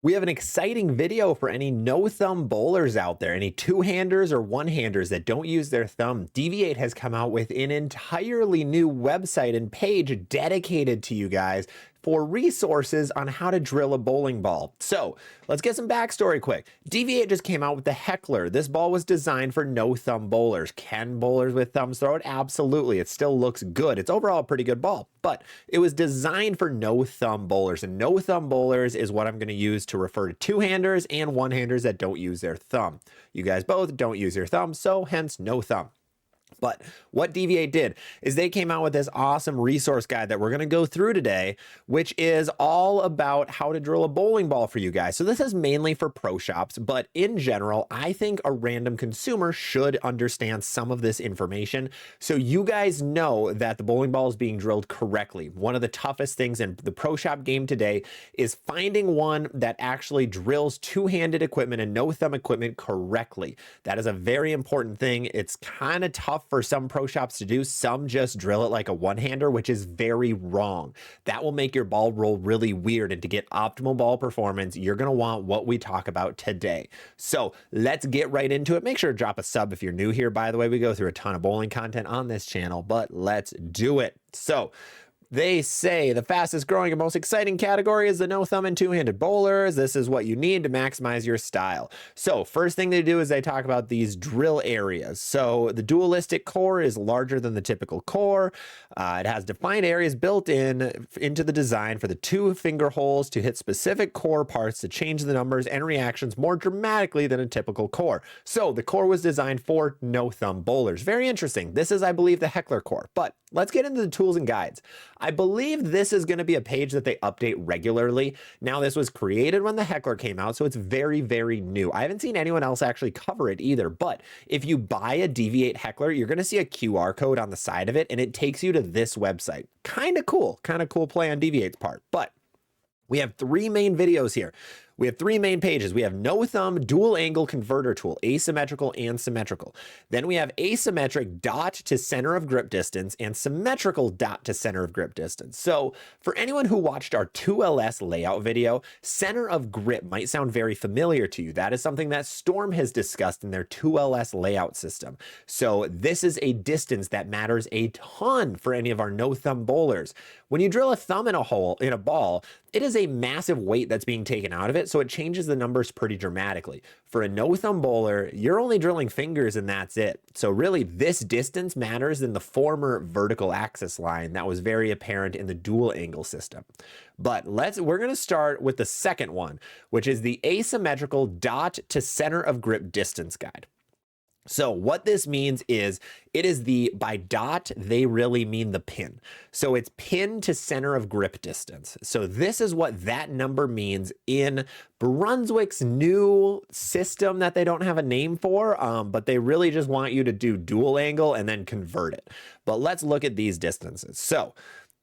We have an exciting video for any no-thumb bowlers out there, any two-handers or one-handers that don't use their thumb. DV8 has come out with an entirely new website and page dedicated to you guys for resources on how to drill a bowling ball. So let's get some backstory quick. DV8 just came out with the Heckler. This ball was designed for no-thumb bowlers. Can bowlers with thumbs throw it? Absolutely. It still looks good. It's overall a pretty good ball, but it was designed for no-thumb bowlers, and no-thumb bowlers is what I'm going to use to refer to two-handers and one-handers that don't use their thumb. You guys both don't use your thumb, so hence no thumb. But what DV8 did is they came out with this awesome resource guide that we're going to go through today, which is all about how to drill a bowling ball for you guys. So this is mainly for pro shops, but in general, I think a random consumer should understand some of this information so you guys know that the bowling ball is being drilled correctly. One of the toughest things in the pro shop game today is finding one that actually drills two-handed equipment and no thumb equipment correctly. That is a very important thing. It's kind of tough for some pro shops to do. Some just drill it like a one-hander, which is very wrong. That will make your ball roll really weird, and to get optimal ball performance, you're going to want what we talk about today. So let's get right into it. Make sure to drop a sub if you're new here. By the way, we go through a ton of bowling content on this channel, but let's do it. So they say the fastest growing and most exciting category is the no thumb and two-handed bowlers. This is what you need to maximize your style. So first thing they do is they talk about these drill areas. So the dualistic core is larger than the typical core. It has defined areas built into the design for the two finger holes to hit specific core parts to change the numbers and reactions more dramatically than a typical core. So the core was designed for no thumb bowlers. Very interesting. This is, I believe, the Heckler core, but let's get into the tools and guides. I believe this is going to be a page that they update regularly. Now, this was created when the Heckler came out, so it's very, very new. I haven't seen anyone else actually cover it either, but if you buy a DV8 Heckler, you're going to see a QR code on the side of it, and it takes you to this website. Kind of cool play on DV8's part, but we have three main videos here. We have three main pages. We have no thumb dual angle converter tool, asymmetrical and symmetrical. Then we have asymmetric dot to center of grip distance and symmetrical dot to center of grip distance. So for anyone who watched our 2LS layout video, center of grip might sound very familiar to you. That is something that Storm has discussed in their 2LS layout system. So this is a distance that matters a ton for any of our no thumb bowlers. When you drill a thumb in a ball, it is a massive weight that's being taken out of it, so it changes the numbers pretty dramatically. For a no-thumb bowler, you're only drilling fingers and that's it. So really, this distance matters in the former vertical axis line that was very apparent in the dual angle system. But we're going to start with the second one, which is the asymmetrical dot to center of grip distance guide. So what this means is by dot, they really mean the pin. So it's pin to center of grip distance. So this is what that number means in Brunswick's new system that they don't have a name for, but they really just want you to do dual angle and then convert it. But let's look at these distances. So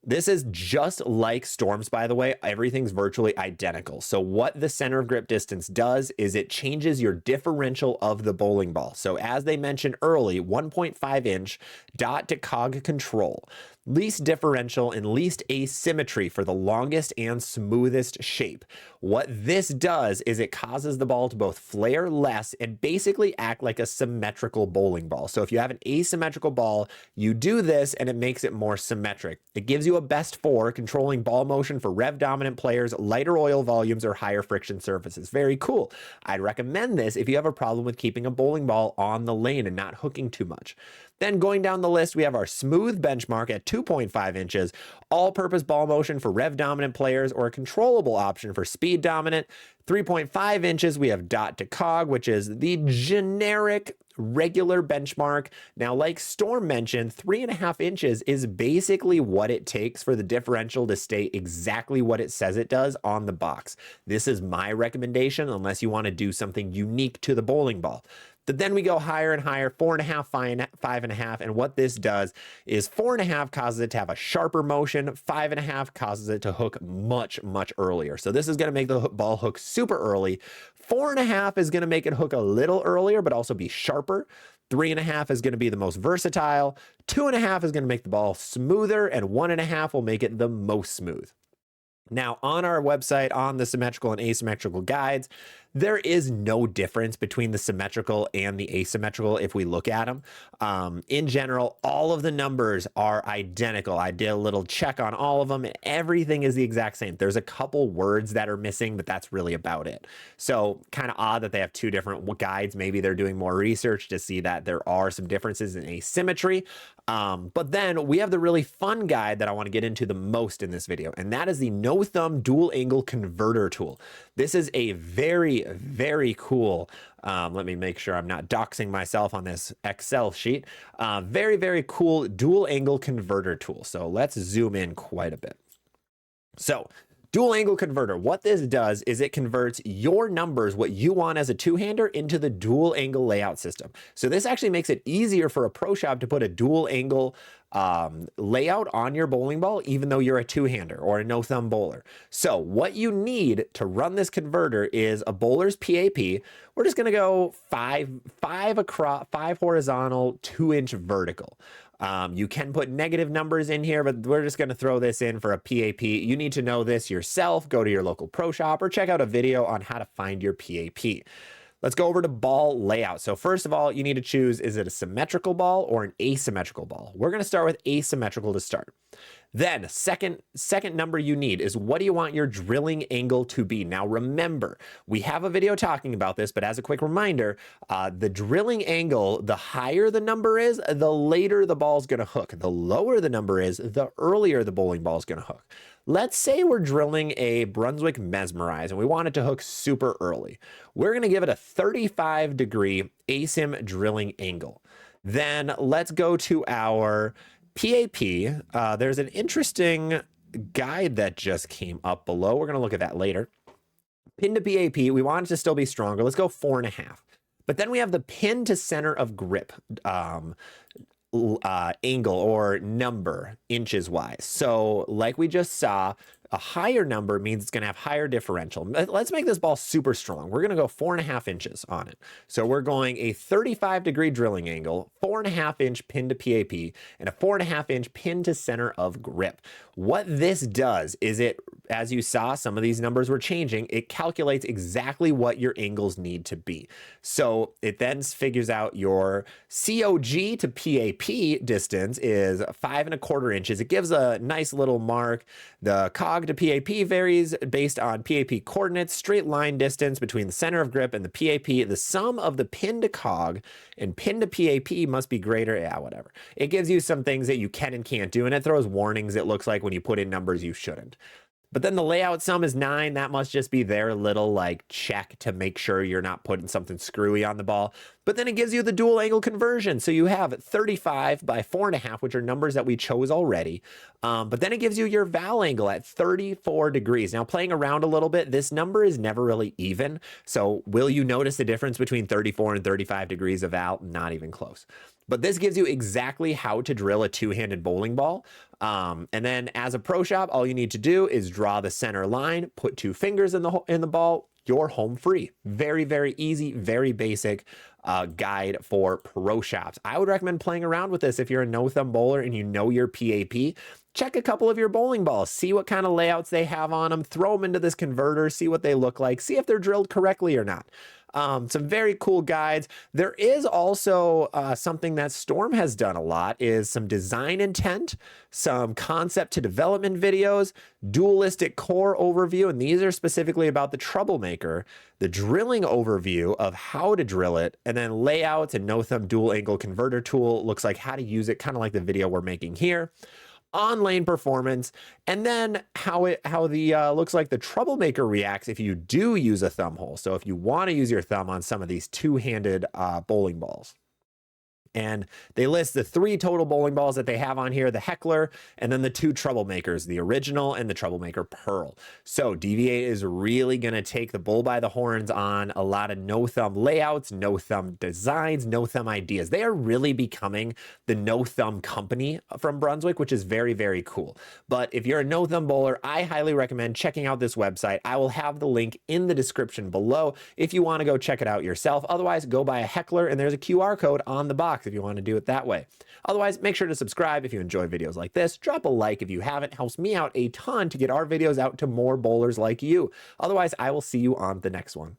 this is just like Storm's, by the way. Everything's virtually identical. So what the center of grip distance does is it changes your differential of the bowling ball. So as they mentioned early, 1.5 inch dot to cog control, least differential and least asymmetry for the longest and smoothest shape. What this does is it causes the ball to both flare less and basically act like a symmetrical bowling ball. So if you have an asymmetrical ball, you do this and it makes it more symmetric. It gives you a best four, controlling ball motion for rev dominant players, lighter oil volumes, or higher friction surfaces. Very cool. I'd recommend this if you have a problem with keeping a bowling ball on the lane and not hooking too much. Then going down the list, we have our smooth benchmark at 2.5 inches, all-purpose ball motion for rev dominant players, or a controllable option for speed dominant. 3.5 inches, we have dot to cog, which is the generic regular benchmark. Now, like Storm mentioned, 3.5 inches is basically what it takes for the differential to stay exactly what it says it does on the box. This is my recommendation unless you want to do something unique to the bowling ball. But then we go higher and higher, 4.5, 5.5, and what this does is 4.5 causes it to have a sharper motion, 5.5 causes it to hook much, much earlier. So this is going to make the ball hook super early. 4.5 is going to make it hook a little earlier, but also be sharper. 3.5 is going to be the most versatile. 2.5 is going to make the ball smoother, and 1.5 will make it the most smooth. Now, on our website, on the symmetrical and asymmetrical guides, there is no difference between the symmetrical and the asymmetrical if we look at them. In general, all of the numbers are identical. I did a little check on all of them, and everything is the exact same. There's a couple words that are missing, but that's really about it. So kind of odd that they have two different guides. Maybe they're doing more research to see that there are some differences in asymmetry. But then we have the really fun guide that I want to get into the most in this video, and that is the no thumb dual angle converter tool. This is a very, very cool, let me make sure I'm not doxing myself on this Excel sheet. Very, very cool dual angle converter tool. So let's zoom in quite a bit. So dual angle converter, what this does is it converts your numbers, what you want as a two-hander, into the dual angle layout system. So this actually makes it easier for a pro shop to put a dual angle layout on your bowling ball, even though you're a two-hander or a no-thumb bowler. So what you need to run this converter is a bowler's PAP. We're just going to go five across, 5 horizontal, 2-inch vertical. You can put negative numbers in here, but we're just going to throw this in for a PAP. You need to know this yourself. Go to your local pro shop or check out a video on how to find your PAP. Let's go over to ball layout. So first of all, you need to choose, is it a symmetrical ball or an asymmetrical ball? We're going to start with asymmetrical to start. Then second number you need is, what do you want your drilling angle to be? Now remember, we have a video talking about this, but as a quick reminder, the drilling angle, the higher the number is, the later the ball's going to hook. The lower the number is, the earlier the bowling ball is going to hook. Let's say we're drilling a Brunswick Mesmerize and we want it to hook super early. We're going to give it a 35-degree asym drilling angle. Then let's go to our PAP. There's an interesting guide that just came up below. We're going to look at that later. Pin to PAP, we want it to still be stronger. Let's go 4.5. But then we have the pin to center of grip angle or number inches wise. So like we just saw, a higher number means it's going to have higher differential. Let's make this ball super strong. We're going to go 4.5 inches on it. So we're going a 35-degree drilling angle, 4.5-inch pin to PAP, and a 4.5-inch pin to center of grip. What this does is it, as you saw, some of these numbers were changing. It calculates exactly what your angles need to be. So it then figures out your COG to PAP distance is 5.25 inches. It gives a nice little mark. The COG to PAP varies based on PAP coordinates, straight line distance between the center of grip and the PAP. The sum of the pin to COG and pin to PAP must be greater. Yeah, whatever. It gives you some things that you can and can't do, and it throws warnings, it looks like, when you put in numbers you shouldn't. But then the layout sum is 9. That must just be their little like check to make sure you're not putting something screwy on the ball. But then it gives you the dual angle conversion. So you have 35 by 4.5, which are numbers that we chose already. But then it gives you your val angle at 34 degrees. Now playing around a little bit, this number is never really even. So will you notice the difference between 34 and 35 degrees of val? Not even close. But this gives you exactly how to drill a two-handed bowling ball. And then as a pro shop, all you need to do is draw the center line, put 2 fingers in the ball, you're home free. Very, very easy, very basic guide for pro shops. I would recommend playing around with this if you're a no-thumb bowler and you know your PAP. Check a couple of your bowling balls, see what kind of layouts they have on them, throw them into this converter, see what they look like, see if they're drilled correctly or not. Some very cool guides. There is also something that Storm has done a lot, is some design intent, some concept to development videos, dualistic core overview, and these are specifically about the troublemaker, the drilling overview of how to drill it, and then layouts and no-thumb dual angle converter tool, looks like how to use it, kind of like the video we're making here. On-lane performance, and then how the looks like the troublemaker reacts if you do use a thumb hole. So if you want to use your thumb on some of these two-handed bowling balls. And they list the 3 total bowling balls that they have on here, the Heckler, and then the 2 troublemakers, the original and the troublemaker Pearl. So DV8 is really going to take the bull by the horns on a lot of no-thumb layouts, no-thumb designs, no-thumb ideas. They are really becoming the no-thumb company from Brunswick, which is very, very cool. But if you're a no-thumb bowler, I highly recommend checking out this website. I will have the link in the description below if you want to go check it out yourself. Otherwise, go buy a Heckler, and there's a QR code on the box. box if you want to do it that way. Otherwise, make sure to subscribe if you enjoy videos like this. Drop a like if you haven't. It helps me out a ton to get our videos out to more bowlers like you. Otherwise, I will see you on the next one.